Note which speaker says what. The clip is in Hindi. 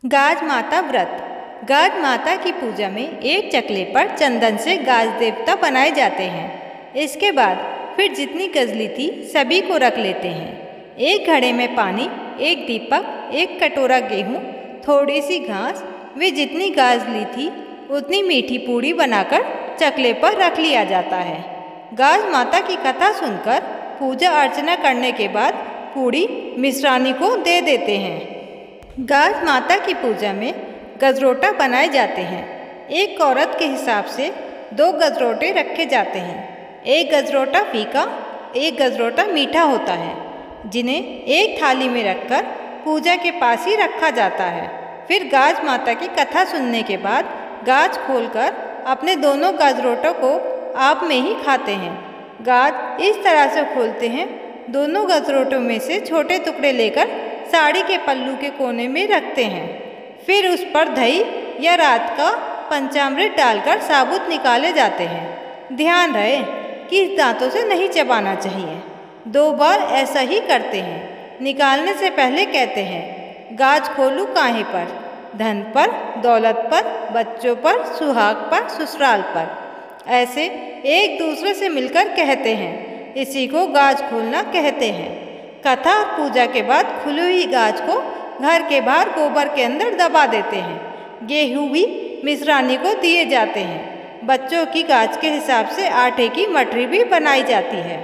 Speaker 1: गाज माता व्रत। गाज माता की पूजा में एक चकले पर चंदन से गाज देवता बनाए जाते हैं। इसके बाद फिर जितनी गजली थी सभी को रख लेते हैं। एक घड़े में पानी, एक दीपक, एक कटोरा गेहूँ, थोड़ी सी घास वे जितनी गाज ली थी उतनी मीठी पूड़ी बनाकर चकले पर रख लिया जाता है। गाज माता की कथा सुनकर पूजा अर्चना करने के बाद पूड़ी मिश्रानी को दे देते हैं। गाज माता की पूजा में गजरोटा बनाए जाते हैं। एक औरत के हिसाब से 2 गजरोटे रखे जाते हैं। एक गजरोटा फीका, एक गजरोटा मीठा होता है, जिन्हें एक थाली में रखकर पूजा के पास ही रखा जाता है। फिर गाज माता की कथा सुनने के बाद गाज खोलकर अपने दोनों गजरोटों को आप में ही खाते हैं। गाज इस तरह से खोलते हैं, दोनों गजरोटों में से छोटे टुकड़े लेकर साड़ी के पल्लू के कोने में रखते हैं। फिर उस पर दही या रात का पंचामृत डालकर साबुत निकाले जाते हैं। ध्यान रहे कि दांतों से नहीं चबाना चाहिए। 2 बार ऐसा ही करते हैं। निकालने से पहले कहते हैं, गाज खोलूं काहे पर, धन पर, दौलत पर, बच्चों पर, सुहाग पर, ससुराल पर। ऐसे एक दूसरे से मिलकर कहते हैं। इसी को गाज खोलना कहते हैं। कथा और पूजा के बाद खुली हुई गाज को घर के बाहर गोबर के अंदर दबा देते हैं। गेहूँ भी मिश्रानी को दिए जाते हैं। बच्चों की गाज के हिसाब से आटे की मठरी भी बनाई जाती है।